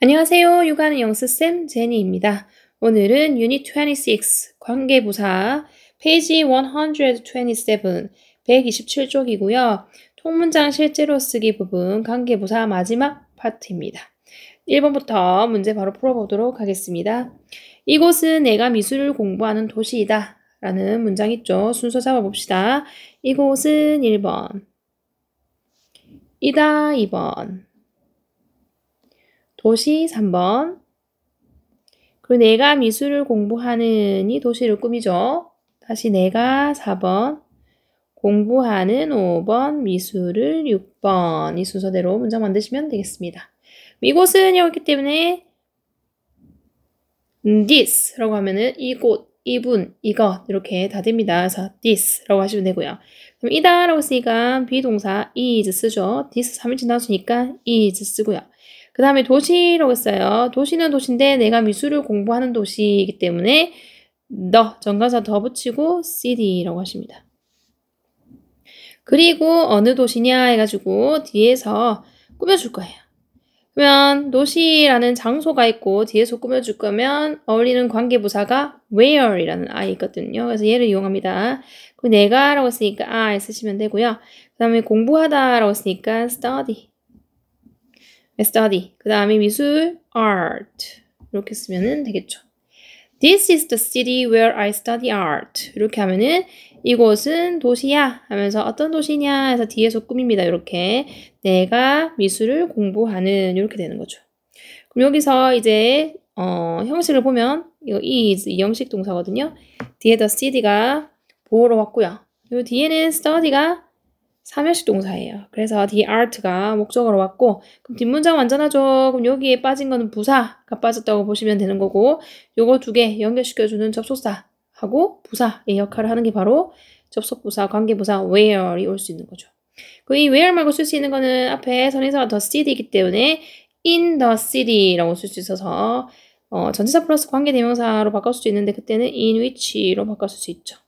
안녕하세요. 육아하는 영수쌤 제니입니다. 오늘은 유닛 26 관계부사 페이지 127 127쪽이고요. 통문장 실제로 쓰기 부분 관계부사 마지막 파트입니다. 1번부터 문제 바로 풀어보도록 하겠습니다. 이곳은 내가 미술을 공부하는 도시이다 라는 문장 있죠. 순서 잡아봅시다. 이곳은 1번, 이다 2번, 도시 3번, 그리고 내가 미술을 공부하는 이 도시를 꾸미죠. 다시 내가 4번, 공부하는 5번, 미술을 6번. 이 순서대로 문장 만드시면 되겠습니다. 이곳은 여기 있기 때문에 this라고 하면은 이곳, 이분, 이것 이렇게 다 됩니다. 그래서 this라고 하시면 되고요. 그럼 이다라고 쓰니까 비동사 is 쓰죠. this 3인칭 나왔으니까 is 쓰고요. 그 다음에 도시라고 했어요. 도시는 도시인데 내가 미술을 공부하는 도시이기 때문에 정관사 더 붙이고 city라고 하십니다. 그리고 어느 도시냐 해가지고 뒤에서 꾸며줄 거예요. 그러면 도시라는 장소가 있고 뒤에서 꾸며줄 거면 어울리는 관계부사가 where이라는 I 있거든요. 그래서 얘를 이용합니다. 그 내가라고 쓰니까 I 쓰시면 되고요. 그 다음에 공부하다라고 쓰니까 study. 그 다음에 미술 art 이렇게 쓰면 되겠죠. This is the city where I study art. 이렇게 하면은 이곳은 도시야 하면서 어떤 도시냐 해서 뒤에서 꾸밉니다. 이렇게 내가 미술을 공부하는 이렇게 되는 거죠. 그럼 여기서 이제 형식을 보면 이거 is 이 형식 동사거든요. 뒤에 the city가 보호로 왔고요. 그리고 뒤에는 study가 3형식 동사예요. 그래서 the art가 목적어로 왔고 그럼 뒷문장 완전하죠. 그럼 여기에 빠진 거는 부사가 빠졌다고 보시면 되는 거고 요거 두 개 연결시켜주는 접속사하고 부사의 역할을 하는 게 바로 접속부사, 관계부사 where이 올 수 있는 거죠. 그 이 where 말고 쓸 수 있는 거는 앞에 선행사가 the city이기 때문에 in the city라고 쓸 수 있어서 전치사 플러스 관계대명사로 바꿀 수도 있는데 그때는 in which로 바꿀 수 있죠.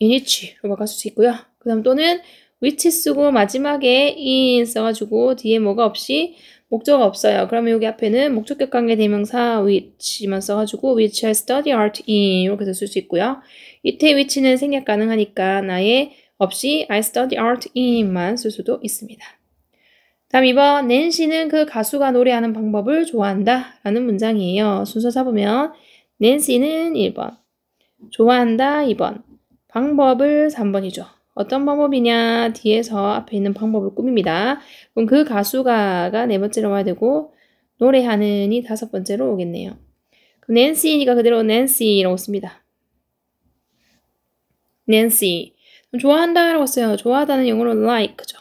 in which로 바꿀 수 있고요. 그 다음 또는 which 쓰고 마지막에 in 써가지고 뒤에 뭐가 없이 목적어가 없어요. 그러면 여기 앞에는 목적격 관계 대명사 which만 써가지고 which I study art in 이렇게 쓸 수 있고요. 이때 which는 생략 가능하니까 나의 없이 I study art in만 쓸 수도 있습니다. 다음 2번 낸시는 그 가수가 노래하는 방법을 좋아한다 라는 문장이에요. 순서 잡으면 낸시는 1번, 좋아한다 2번, 방법을 3번이죠. 어떤 방법이냐 뒤에서 앞에 있는 방법을 꾸밉니다. 그럼 그 가수가가 네 번째로 와야 되고 노래하는이 다섯 번째로 오겠네요. 그럼 낸시니까 그대로 낸시라고 씁니다. 낸시 좋아한다라고 써요. 좋아하다는 영어로 like죠.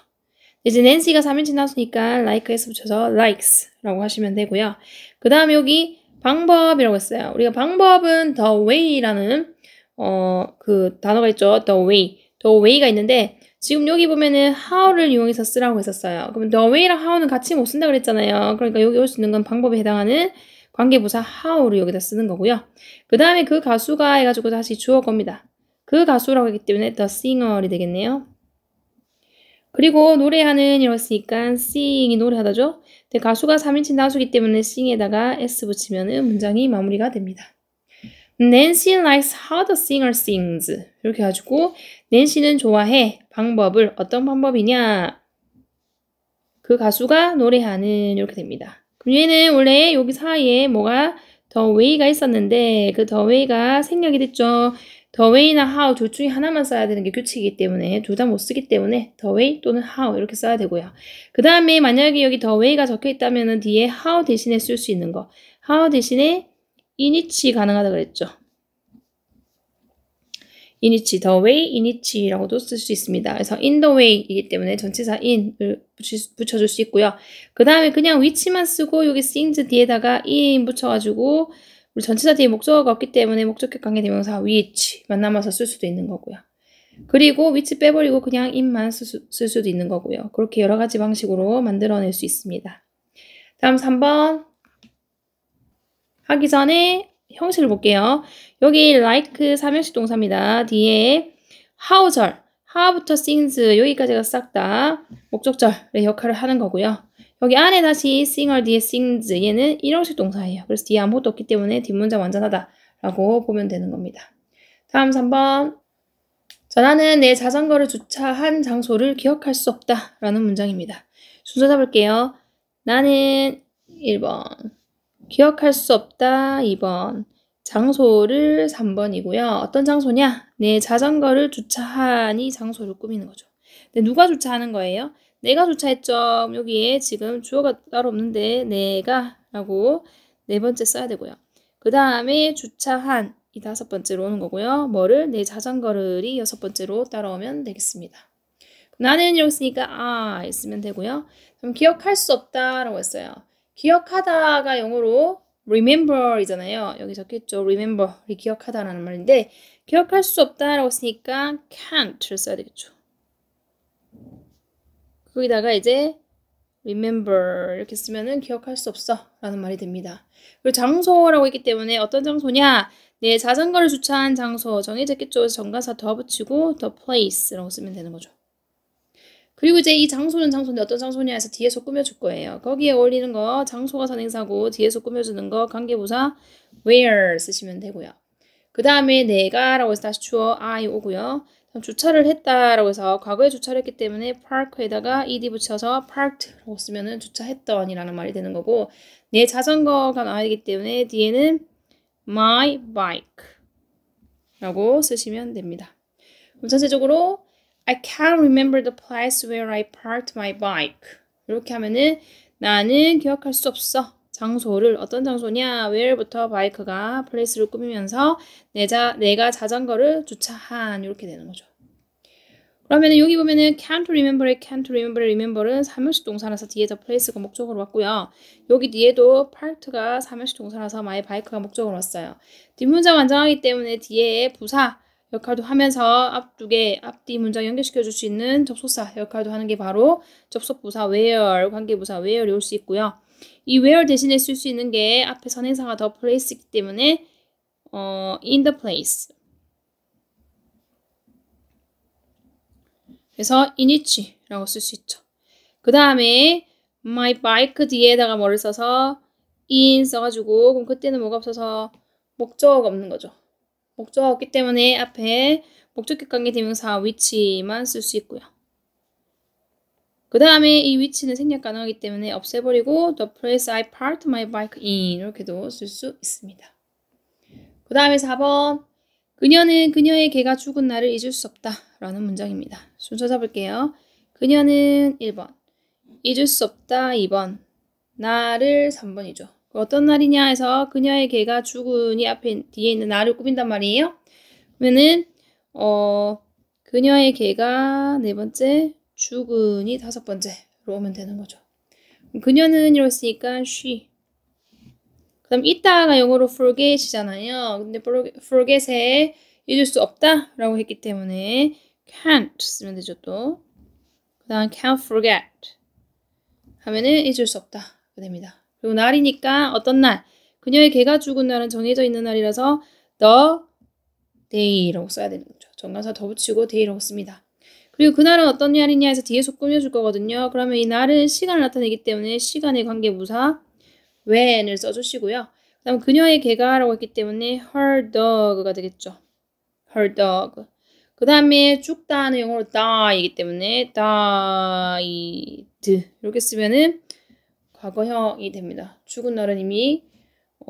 이제 낸시가 3인칭 나왔으니까 like에서 붙여서 likes라고 하시면 되고요. 그 다음에 여기 방법이라고 했어요. 우리가 방법은 the way라는 그 단어가 있죠. the way가 있는데 지금 여기 보면은 how를 이용해서 쓰라고 했었어요. 그러면 the way랑 how는 같이 못 쓴다 그랬잖아요. 그러니까 여기 올 수 있는 건 방법에 해당하는 관계부사 how를 여기다 쓰는 거고요. 그 다음에 그 가수가 해가지고 다시 주어 겁니다. 그 가수라고 했기 때문에 the singer이 되겠네요. 그리고 노래하는 이랬으니까 sing이 노래하다죠. 근데 가수가 3인칭 나수기 때문에 sing에다가 s 붙이면은 문장이 마무리가 됩니다. Nancy likes how the singer sings. 이렇게 해가지고 낸시는 좋아해. 방법을 어떤 방법이냐? 그 가수가 노래하는 이렇게 됩니다. 그럼 얘는 원래 여기 사이에 뭐가 the way가 있었는데 그 the way가 생략이 됐죠. the way나 how 둘 중에 하나만 써야 되는 게 규칙이기 때문에 둘 다 못 쓰기 때문에 the way 또는 how 이렇게 써야 되고요. 그 다음에 만약에 여기 the way가 적혀 있다면 뒤에 how 대신에 쓸 수 있는 거 how 대신에 in which 가능하다 그랬죠. in which, the way, in which라고도 쓸 수 있습니다. 그래서 in the way이기 때문에 전치사 in을 붙여줄 수 있고요. 그 다음에 그냥 which만 쓰고 여기 sings 뒤에다가 in 붙여가지고 우리 전치사 뒤에 목적어가 없기 때문에 목적격 관계대명사 which만 남아서 쓸 수도 있는 거고요. 그리고 which 빼버리고 그냥 in만 쓸 수도 있는 거고요. 그렇게 여러 가지 방식으로 만들어낼 수 있습니다. 다음 3번 하기 전에 형식을 볼게요. 여기 like 3형식 동사입니다. 뒤에 how절, how부터 sings 여기까지가 싹 다 목적절의 역할을 하는 거고요. 여기 안에 다시 singer 뒤에 sings 얘는 일형식 동사예요. 그래서 뒤에 아무것도 없기 때문에 뒷문장 완전하다라고 보면 되는 겁니다. 다음 3번. 나는 내 자전거를 주차한 장소를 기억할 수 없다 라는 문장입니다. 순서 잡을게요. 나는 1번 기억할 수 없다 2번 장소를 3번이고요. 어떤 장소냐? 내 자전거를 주차한 이 장소를 꾸미는 거죠. 근데 누가 주차하는 거예요? 내가 주차했죠. 여기에 지금 주어가 따로 없는데 내가 라고 네 번째 써야 되고요. 그 다음에 주차한 이 다섯 번째로 오는 거고요. 뭐를? 내 자전거를이 여섯 번째로 따라오면 되겠습니다. 나는 이러고 있으니까 있으면 되고요. 그럼 기억할 수 없다라고 했어요. 기억하다가 영어로 remember이잖아요. 여기 적혀있죠. remember이 기억하다라는 말인데 기억할 수 없다라고 했으니까 can't를 써야 되겠죠. 거기다가 이제 remember 이렇게 쓰면은 기억할 수 없어 라는 말이 됩니다. 그리고 장소라고 했기 때문에 어떤 장소냐? 내 자전거를 주차한 장소 정해져 있겠죠. 그래서 정관사 더 붙이고 the place라고 쓰면 되는 거죠. 그리고 이제 이 장소는 장소인데 어떤 장소냐 해서 뒤에서 꾸며줄 거예요. 거기에 어울리는 거 장소가 선행사고 뒤에서 꾸며주는 거 관계부사 where 쓰시면 되고요. 그 다음에 내가라고 해서 다시 주어 I 오고요. 다음 주차를 했다라고 해서 과거에 주차를 했기 때문에 park에다가 ed 붙여서 parked라고 쓰면은 주차했던이라는 말이 되는 거고 내 자전거가 나와야 되기 때문에 뒤에는 my bike라고 쓰시면 됩니다. 그럼 전체적으로 I can't remember the place where I parked my bike. 이렇게 하면은 나는 기억할 수 없어. 장소를 어떤 장소냐? where부터 바이크가 place를 꾸미면서 내가 자전거를 주차한 이렇게 되는 거죠. 그러면은 여기 보면은 can't remember은 사무식 동사라서 뒤에서 place가 목적으로 왔고요. 여기 뒤에도 parked가 사무식 동사라서 my bike가 목적으로 왔어요. 뒷문장 완성하기 때문에 뒤에 부사 역할도 하면서 앞뒤 문장 연결시켜 줄 수 있는 접속사 역할도 하는 게 바로 접속부사 where, 관계부사 where이 올 수 있고요. 이 where 대신에 쓸 수 있는 게 앞에 선행사가 더 place이기 때문에 in the place. 그래서 in which라고 쓸 수 있죠. 그 다음에 my bike 뒤에다가 뭐를 써서 in 써가지고 그럼 그때는 뭐가 없어서 목적 없는 거죠. 목적어 없기 때문에 앞에 목적격 관계 대명사 which만 쓸 수 있고요. 그 다음에 이 which는 생략 가능하기 때문에 없애버리고 the place I parked my bike in 이렇게도 쓸 수 있습니다. 그 다음에 4번 그녀는 그녀의 개가 죽은 날을 잊을 수 없다 라는 문장입니다. 순서 잡을게요. 그녀는 1번 잊을 수 없다 2번 날을 3번이죠. 어떤 날이냐 해서 그녀의 개가 죽은이 뒤에 있는 날을 꾸민단 말이에요. 그러면은 그녀의 개가 네 번째, 죽은이 다섯 번째로 오면 되는 거죠. 그녀는 이랬으니까 she. 그다음 이따가 영어로 forget이잖아요. 근데 forget에 잊을 수 없다라고 했기 때문에 can't 쓰면 되죠 또. 그다음 can't forget 하면은 잊을 수 없다 됩니다. 그리고 날이니까 어떤 날? 그녀의 개가 죽은 날은 정해져 있는 날이라서 the day라고 써야 되는 거죠. 정관사 더 붙이고 day라고 씁니다. 그리고 그날은 어떤 날이냐 해서 뒤에서 꾸며줄 거거든요. 그러면 이 날은 시간을 나타내기 때문에 시간의 관계부사 when을 써주시고요. 그 다음 그녀의 개가라고 했기 때문에 her dog가 되겠죠. her dog. 그 다음에 죽다는 영어로 die이기 때문에 died 이렇게 쓰면은 과거형이 됩니다. 죽은 날은 이미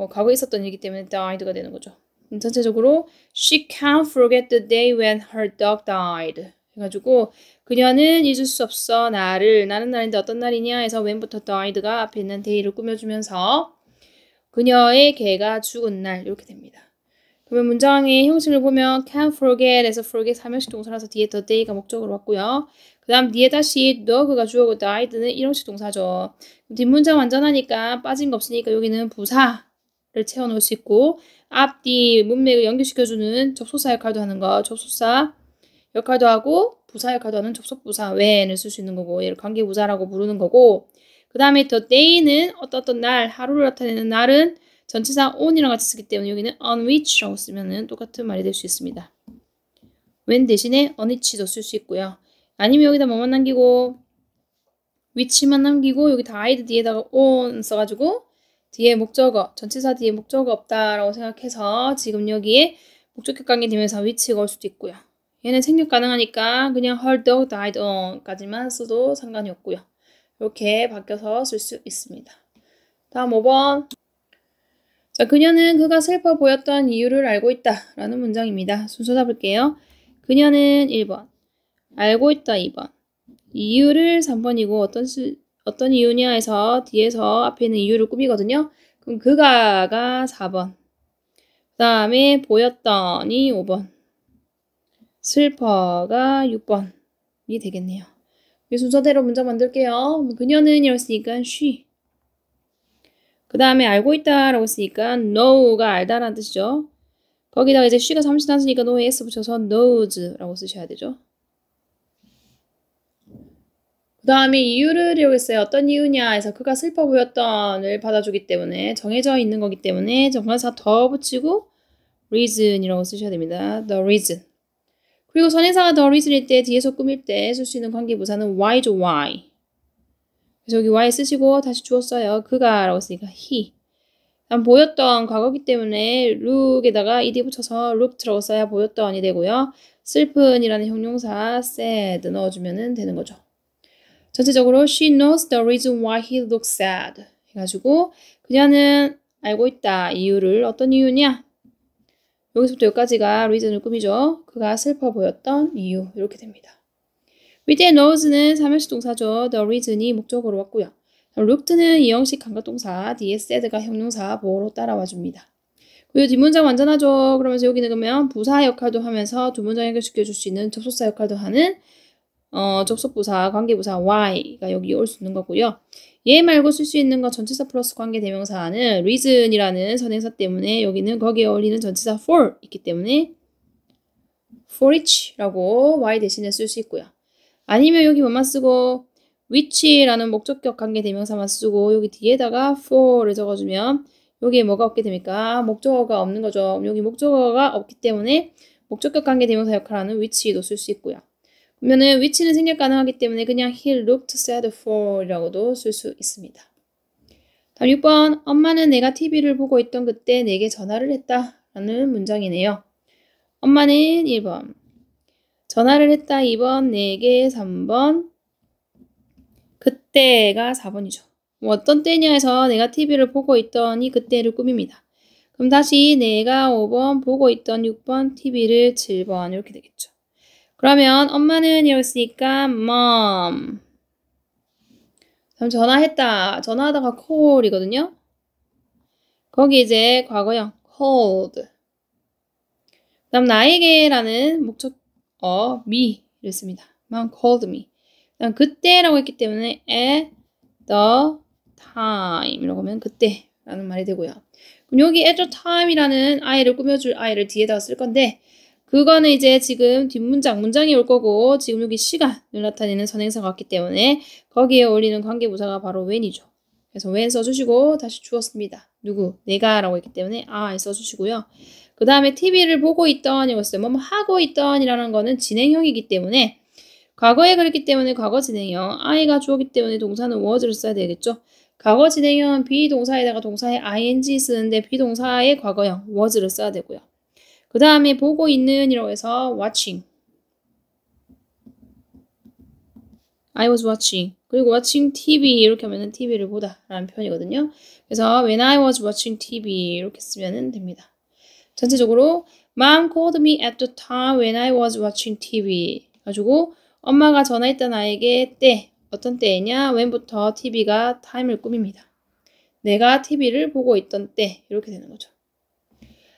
과거에 있었던 일이기 때문에 died가 되는 거죠. 전체적으로 she can't forget the day when her dog died 해가지고 그녀는 잊을 수 없어 나는 날인데 어떤 날이냐 해서 when부터 died가 앞에 있는 day를 꾸며주면서 그녀의 개가 죽은 날 이렇게 됩니다. 그러면 문장의 형식을 보면 can't forget에서 forget 삼형식 동사라서 뒤에 the day가 목적으로 왔고요. 그 다음 뒤에 다시 dog가 주어고 died는 일형식 동사죠. 뒷문장 완전하니까 빠진 거 없으니까 여기는 부사를 채워놓을 수 있고 앞뒤 문맥을 연결시켜주는 접속사 역할도 하는 거 접속사 역할도 하고 부사 역할도 하는 접속부사 when을 쓸 수 있는 거고 얘를 관계부사라고 부르는 거고 그 다음에 the day는 어떤 날 하루를 나타내는 날은 전치사 on이랑 같이 쓰기 때문에 여기는 on which라고 쓰면은 똑같은 말이 될 수 있습니다. when 대신에 on which도 쓸 수 있고요. 아니면 여기다 뭐만 남기고 which만 남기고 여기 died 뒤에다가 on 써가지고 뒤에 목적어, 전치사 뒤에 목적어 없다라고 생각해서 지금 여기에 목적격 관계 되면서 which가 올 수도 있고요. 얘는 생략 가능하니까 그냥 her dog died on까지만 써도 상관이 없고요. 이렇게 바뀌어서 쓸 수 있습니다. 다음 5번. 자, 그녀는 그가 슬퍼 보였던 이유를 알고 있다 라는 문장입니다. 순서 잡을게요. 그녀는 1번, 알고 있다 2번, 이유를 3번이고 어떤 이유냐 해서 뒤에서 앞에 있는 이유를 꾸미거든요. 그럼 그가가 4번, 그 다음에 보였던이 5번, 슬퍼가 6번이 되겠네요. 이 순서대로 문장 만들게요. 그녀는 이랬으니까 she, 그 다음에 알고 있다라고 했으니까 know가 알다라는 뜻이죠. 거기다가 이제 she가 삼신하으니까 know에 s 붙여서 knows라고 쓰셔야 되죠. 그 다음에 이유를 이용했어요. 어떤 이유냐 해서 그가 슬퍼 보였던을 받아주기 때문에 정해져 있는 거기 때문에 정관사 더 붙이고 reason이라고 쓰셔야 됩니다. the reason. 그리고 선행사가 the reason일 때 뒤에서 꾸밀 때 쓸 수 있는 관계부사는 why죠. why. 그래서 여기 why 쓰시고 다시 주었어요. 그가 라고 쓰니까 he. 다음 보였던 과거기 때문에 look에다가 ed 붙여서 looked라고 써야 보였던이 되고요. 슬픈이라는 형용사 sad 넣어주면 되는 거죠. 전체적으로 she knows the reason why he looks sad 해가지고 그녀는 알고 있다. 이유를 어떤 이유냐? 여기서부터 여기까지가 reason을 꾸미죠. 그가 슬퍼 보였던 이유 이렇게 됩니다. 위대 knows는 3형식 동사죠. the reason이 목적으로 왔고요. looked는 2형식 감각동사 뒤에 said가 형용사 보호로 따라와줍니다. 그리고 뒷문장 완전하죠. 그러면서 여기는 그러면 부사 역할도 하면서 두 문장 연결시켜줄 수 있는 접속사 역할도 하는 접속부사, 관계부사 why가 여기 올 수 있는 거고요. 얘 말고 쓸 수 있는 건 전치사 플러스 관계대명사는 reason이라는 선행사 때문에 여기는 거기에 어울리는 전치사 for 있기 때문에 for each라고 y 대신에 쓸 수 있고요. 아니면 여기 뭐만 쓰고 which라는 목적격 관계대명사만 쓰고 여기 뒤에다가 for를 적어주면 여기에 뭐가 없게 됩니까? 목적어가 없는 거죠. 여기 목적어가 없기 때문에 목적격 관계대명사 역할하는 which도 쓸 수 있고요. 그러면은 which는 생략 가능하기 때문에 그냥 he looked sad for 이라고도 쓸 수 있습니다. 다음 6번. 엄마는 내가 TV를 보고 있던 그때 내게 전화를 했다 라는 문장이네요. 엄마는 1번, 전화를 했다 2번, 내게 3번, 그때가 4번이죠. 어떤 때냐 해서 내가 TV를 보고 있던 이 그때를 꾸밉니다. 그럼 다시 내가 5번, 보고 있던 6번, TV를 7번 이렇게 되겠죠. 그러면 엄마는 이랬으니까 mom. 그럼 전화했다. 전화하다가 call이거든요. 거기 이제 과거형 called. 그다음 나에게라는 목적어 me를 씁니다. mom called me. 그다음 그때라고 했기 때문에 at the time이라고 하면 그때라는 말이 되고요. 그럼 여기 at the time이라는 I를 꾸며줄 I를 뒤에다가 쓸 건데 그거는 이제 지금 뒷문장, 문장이 올 거고 지금 여기 시간을 나타내는 선행사가 왔기 때문에 거기에 어울리는 관계부사가 바로 when이죠. 그래서 when 써주시고 다시 주었습니다. 누구? 내가 라고 했기 때문에 I 써주시고요. 그 다음에 TV를 보고 있던 이었어요. 뭐뭐 하고 있던 이라는 거는 진행형이기 때문에 과거에 그랬기 때문에 과거 진행형, I가 주어기 때문에 동사는 was를 써야 되겠죠. 과거 진행형은 비동사에다가 동사에 ing 쓰는데 비동사의 과거형 was를 써야 되고요. 그 다음에 보고 있는 이라고 해서 watching. I was watching. 그리고 watching TV 이렇게 하면은 TV를 보다 라는 표현이거든요. 그래서 when I was watching TV 이렇게 쓰면 됩니다. 전체적으로 Mom called me at the time when I was watching TV. 가지고 엄마가 전화했던 나에게 때, 어떤 때냐? when부터 TV가 time을 꾸밉니다. 내가 TV를 보고 있던 때 이렇게 되는 거죠.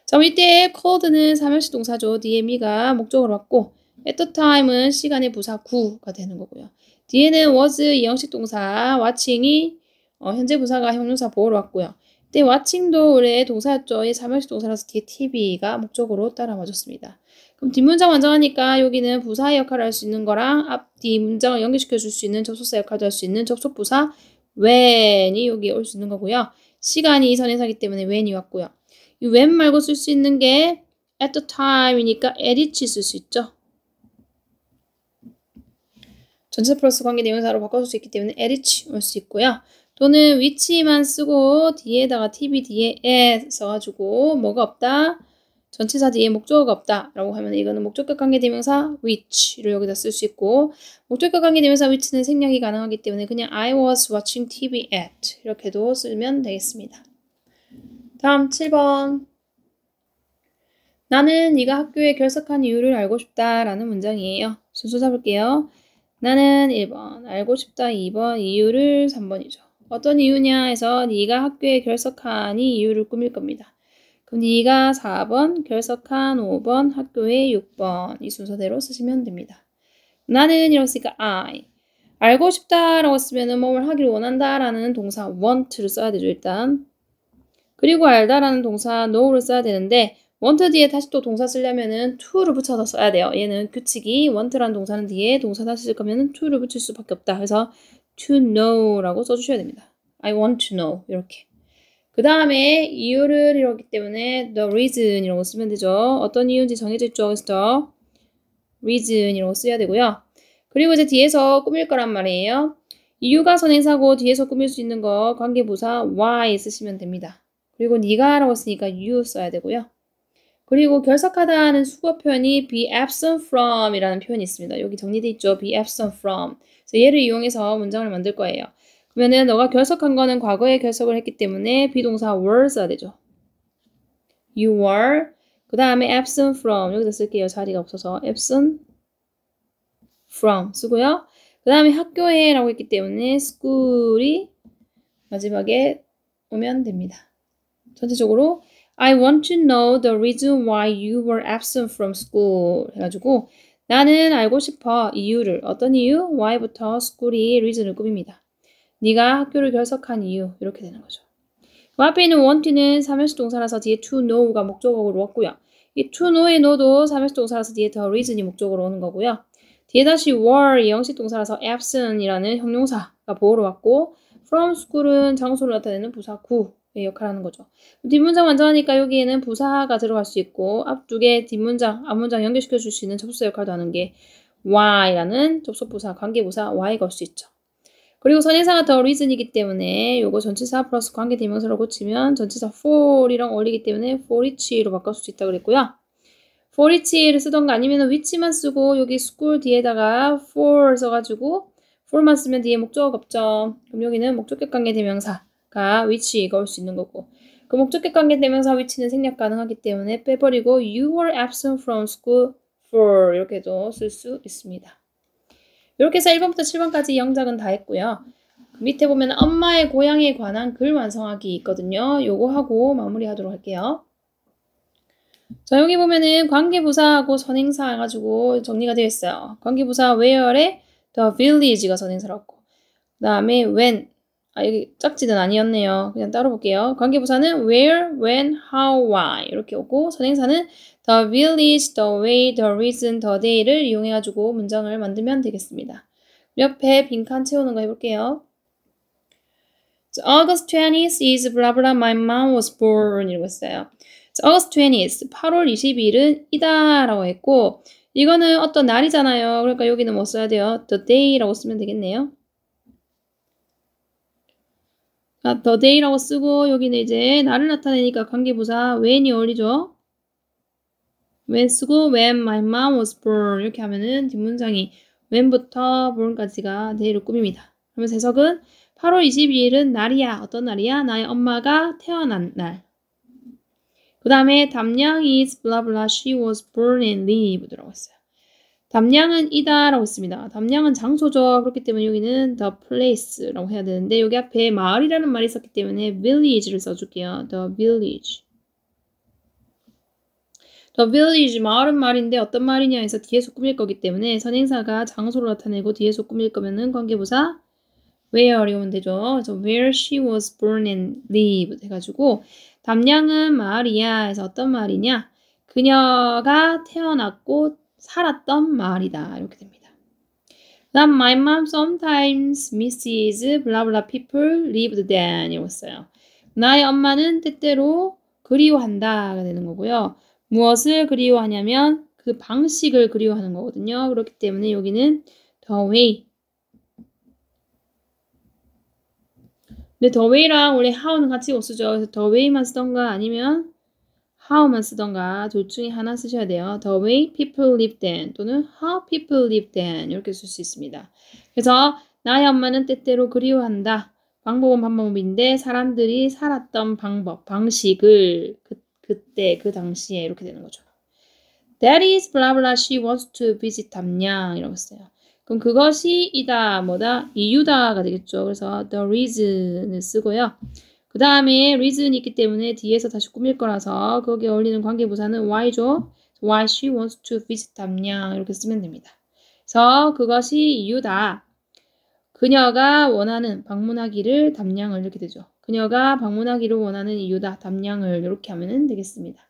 자, 이때 called는 3형식 동사죠. 뒤에 me가 목적으로 왔고 at the time은 시간의 부사 구가 되는 거고요. 뒤에는 was 2형식 동사 watching이 현재 부사가 형용사 보호로 왔고요. 이때 watching도 원래 동사였죠. 이 3형식 동사라서 뒤에 TV가 목적으로 따라와줬습니다. 그럼 뒷문장 완성하니까 여기는 부사의 역할을 할 수 있는 거랑 앞뒤 문장을 연결시켜 줄 수 있는 접속사 역할도 할 수 있는 접속부사 when이 여기 올 수 있는 거고요. 시간이 선행사기 때문에 when이 왔고요. 이 when 말고 쓸 수 있는 게 at the time이니까 at each 쓸 수 있죠. 전치사 플러스 관계대명사로 바꿔줄 수 있기 때문에 at each 올 수 있고요. 또는 which만 쓰고 뒤에다가 TBD에 써가지고 뭐가 없다? 전치사 뒤에 목적어가 없다 라고 하면 이거는 목적격 관계대명사 which를 여기다 쓸 수 있고 목적격 관계대명사 which는 생략이 가능하기 때문에 그냥 I was watching TV at 이렇게도 쓰면 되겠습니다. 다음 7번 나는 네가 학교에 결석한 이유를 알고 싶다 라는 문장이에요. 순서 잡을게요. 나는 1번 알고 싶다 2번 이유를 3번이죠. 어떤 이유냐 해서 네가 학교에 결석하니 이유를 꾸밀 겁니다. 그럼 네가 4번, 결석한 5번, 학교에 6번 이 순서대로 쓰시면 됩니다. 나는 이라고 쓰니까 I 알고 싶다라고 쓰면은 뭘 하기를 원한다라는 동사 want를 써야 되죠 일단. 그리고 알다라는 동사 know를 써야 되는데 want 뒤에 다시 또 동사 쓰려면은 to를 붙여서 써야 돼요. 얘는 규칙이 want라는 동사는 뒤에 동사 다시 쓸 거면은 to를 붙일 수밖에 없다. 그래서 to know라고 써주셔야 됩니다. I want to know 이렇게. 그 다음에 이유를 이러기 때문에 the reason이라고 쓰면 되죠. 어떤 이유인지 정해져 있죠. 그래서 the reason이라고 써야 되고요. 그리고 이제 뒤에서 꾸밀 거란 말이에요. 이유가 선행사고 뒤에서 꾸밀 수 있는 거 관계부사 why 쓰시면 됩니다. 그리고 네가라고 쓰니까 you 써야 되고요. 그리고 결석하다는 수거 표현이 be absent from 이라는 표현이 있습니다. 여기 정리돼 있죠. be absent from. 그래서 얘를 이용해서 문장을 만들 거예요. 그러면은 너가 결석한 거는 과거에 결석을 했기 때문에 비동사 were 써야 되죠. You were. 그 다음에 absent from. 여기서 쓸게요. 자리가 없어서. absent from 쓰고요. 그 다음에 학교에 라고 했기 때문에 school이 마지막에 오면 됩니다. 전체적으로 I want to know the reason why you were absent from school 해가지고 나는 알고 싶어 이유를 어떤 이유? why부터 school이 reason을 꾸밉니다. 네가 학교를 결석한 이유 이렇게 되는 거죠. 그 앞에 있는 want는 삼형식 동사라서 뒤에 to know가 목적어로 왔고요. 이 to know의 know도 삼형식 동사라서 뒤에 the reason이 목적어로 오는 거고요. 뒤에 다시 were 형식 동사라서 absent이라는 형용사가 보호로 왔고 from school은 장소를 나타내는 부사 구의 역할을 하는 거죠. 뒷문장 완전하니까 여기에는 부사가 들어갈 수 있고 앞쪽에 뒷문장, 앞문장 연결시켜 줄 수 있는 접속사 역할도 하는 게 why라는 접속부사, 관계부사 y가 올 수 있죠. 그리고 선행사가 the reason이기 때문에 요거 전치사 플러스 관계대명사로 고치면 전치사 for이랑 어울리기 때문에 for each로 바꿀 수 있다고 그랬고요. for each를 쓰던가 아니면 which만 쓰고 여기 school 뒤에다가 for 써가지고 for만 쓰면 뒤에 목적어가 없죠. 그럼 여기는 목적격 관계대명사가 which가 올 수 있는 거고 그 목적격 관계대명사 which는 생략 가능하기 때문에 빼버리고 you were absent from school for 이렇게도 쓸 수 있습니다. 이렇게 해서 1번부터 7번까지 영작은 다 했고요. 밑에 보면 엄마의 고향에 관한 글 완성하기 있거든요. 요거 하고 마무리하도록 할게요. 자, 여기 보면은 관계부사하고 선행사 해가지고 정리가 되어 있어요. 관계부사 where에 the village가 선행사라고. 그 다음에 when. 여기 짝지는 아니었네요. 그냥 따로 볼게요. 관계부사는 where, when, how, why 이렇게 오고 선행사는 the village, the way, the reason, the day를 이용해가지고 문장을 만들면 되겠습니다. 옆에 빈칸 채우는 거 해볼게요. So, August 20th is blah blah my mom was born 이러고 있어요. So, August 20th 8월 20일은 이다 라고 했고 이거는 어떤 날이잖아요. 그러니까 여기는 뭐 써야 돼요? The day라고 쓰면 되겠네요. the day라고 쓰고 여기는 이제 날을 나타내니까 관계부사 when이 어울리죠. when 쓰고 when my mom was born 이렇게 하면은 뒷문장이 when부터 born까지가 day를 꾸밉니다. 그러면서 해석은 8월 22일은 날이야. 어떤 날이야? 나의 엄마가 태어난 날. 그 다음에 담양 is blah blah she was born and lived 라고 했어요. 담양은 이다 라고 했습니다. 담양은 장소죠. 그렇기 때문에 여기는 the place라고 해야 되는데 여기 앞에 마을이라는 말이 있었기 때문에 village를 써줄게요. the village. the village 마을은 말인데 어떤 말이냐 해서 뒤에서 꾸밀 거기 때문에 선행사가 장소를 나타내고 뒤에서 꾸밀 거면은 관계부사 where 이오면 되죠. 그래서 where she was born and lived 해가지고 담양은 마을이야 해서 어떤 마을이냐 그녀가 태어났고 살았던 마을이다 이렇게 됩니다. 그 다음 my mom sometimes misses blah blah people lived then 이랬어요. 나의 엄마는 때때로 그리워한다가 되는 거고요. 무엇을 그리워하냐면 그 방식을 그리워하는 거거든요. 그렇기 때문에 여기는 the way 근데 the way랑 원래 how는 같이 못 쓰죠. 그래서 the way만 쓰던가 아니면 how만 쓰던가 둘 중에 하나 쓰셔야 돼요. The way people live then 또는 how people live then 이렇게 쓸 수 있습니다. 그래서 나의 엄마는 때때로 그리워한다. 방법은 방법인데 사람들이 살았던 방법, 방식을 그때 그 당시에 이렇게 되는 거죠. That is blah blah she wants to visit 담양 이라고 했어요. 그럼 그것이 이다 뭐다 이유다가 되겠죠. 그래서 the reason을 쓰고요. 그 다음에 reason이 있기 때문에 뒤에서 다시 꾸밀 거라서 거기에 어울리는 관계부사는 why죠. Why she wants to visit 담양 이렇게 쓰면 됩니다. 그래서 그것이 이유다. 그녀가 원하는 방문하기를 담양을 이렇게 되죠. 그녀가 방문하기를 원하는 이유다. 담양을 이렇게 하면 되겠습니다.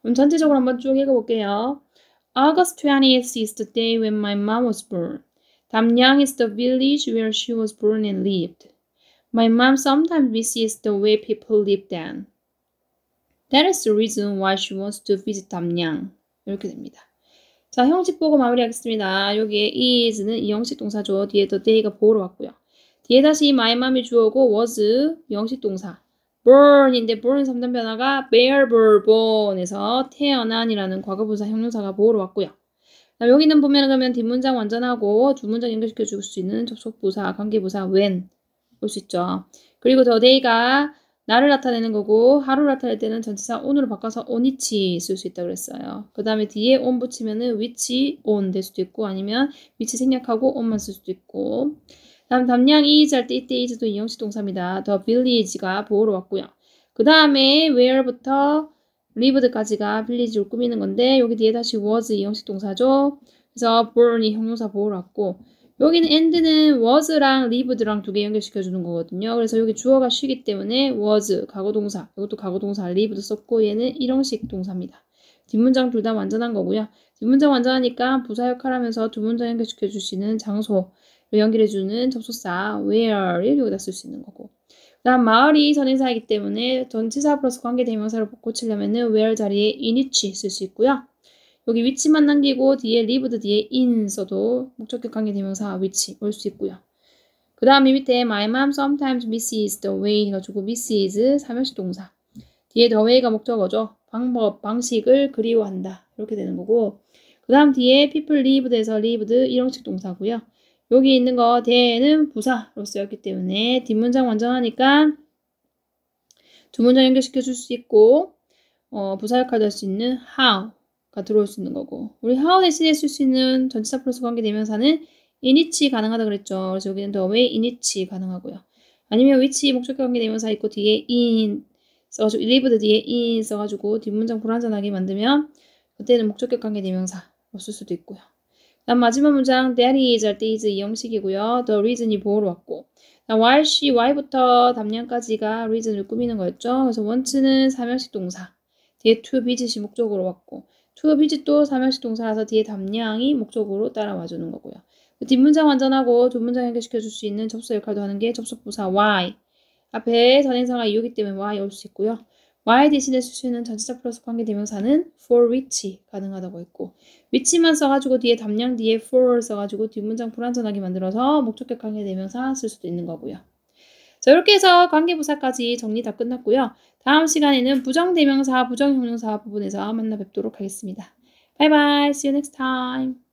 그럼 전체적으로 한번 쭉 읽어볼게요. August 20th is the day when my mom was born. 담양 is the village where she was born and lived. My mom sometimes visits the way people live then. That is the reason why she wants to visit 담양. 이렇게 됩니다. 자, 형식 보고 마무리하겠습니다. 여기에 is는 이 형식 동사죠. 뒤에 the day가 보호로 왔고요. 뒤에 다시 my mom이 주어고 was 형식 동사. born인데 born 3단 변화가 bear born에서 태어난이라는 과거분사 형용사가 보호로 왔고요. 여기는 보면 그러면 뒷문장 완전하고 두 문장 연결시켜 줄 수 있는 접속부사, 관계부사 when 볼 수 있죠. 그리고 the day가 날을 나타내는 거고 하루를 나타낼 때는 전치사 on으로 바꿔서 on each 쓸 수 있다고 그랬어요. 그 다음에 뒤에 on 붙이면은 which on 될 수도 있고 아니면 which 생략하고 on만 쓸 수도 있고 다음 담양 is 할 때 이때 is도 이형식 동사입니다. the village가 보호로 왔고요. 그 다음에 where부터 lived까지가 village로 꾸미는 건데 여기 뒤에 다시 was 이형식 동사죠. 그래서 born이 형용사 보호로 왔고 여기는 and는 was랑 lived랑 두 개 연결시켜주는 거거든요. 그래서 여기 주어가 쉬기 때문에 was, 과거동사, 이것도 과거동사, lived 썼고 얘는 일형식 동사입니다. 뒷문장 둘 다 완전한 거고요. 뒷문장 완전하니까 부사 역할하면서 두 문장 연결시켜줄 수 있는 장소를 연결해주는 접속사 where를 여기다 쓸 수 있는 거고 그 다음 마을이 선행사이기 때문에 전치사 플러스 관계대명사를 고치려면은 where 자리에 in which 쓸 수 있고요. 여기 위치만 남기고 뒤에 lived 뒤에 in 써도 목적격 관계대명사 which 올 수 있고요. 그 다음에 밑에 my mom sometimes misses the way 해가지고 misses 삼형식 동사 뒤에 the way가 목적어죠. 방법, 방식을 그리워한다 이렇게 되는 거고 그 다음 뒤에 people lived에서 lived 일형식 동사고요. 여기 있는 거 대는 부사로 쓰였기 때문에 뒷문장 완전하니까 두 문장 연결시켜 줄 수 있고 부사 역할도 할 수 있는 how가 들어올 수 있는 거고 우리 how 대신에 쓸 수 있는 전치사 플러스 관계대명사는 in which 가능하다 그랬죠. 그래서 여기는 the way in which 가능하고요. 아니면 which 목적격 관계대명사 있고 뒤에 in 써가지고 lived 뒤에 in 써가지고 뒷문장 불완전하게 만들면 그때는 목적격 관계대명사로 쓸 수도 있고요. 다음 마지막 문장 that is 할 때 is 이 형식이고요. the reason이 보호로 왔고 why she, why부터 담량까지가 reason을 꾸미는 거였죠. 그래서 want는 삼형식 동사 뒤에 to visit이 목적으로 왔고 to visit도 삼형식 동사라서 뒤에 담량이 목적으로 따라와주는 거고요. 뒷문장 완전하고 두 문장 연결시켜 줄 수 있는 접속 역할도 하는 게 접속부사 why 앞에 선행사가 이유기 때문에 why 올 수 있고요. why 대신에 쓸 수 있는 전치사 플러스 관계대명사는 for which 가능하다고 했고 which만 써가지고 뒤에 담량 뒤에 for 써가지고 뒷문장 불완전하게 만들어서 목적격 관계대명사 쓸 수도 있는 거고요. 자 이렇게 해서 관계부사까지 정리 다 끝났고요. 다음 시간에는 부정대명사, 부정형용사 부분에서 만나 뵙도록 하겠습니다. Bye bye. See you next time.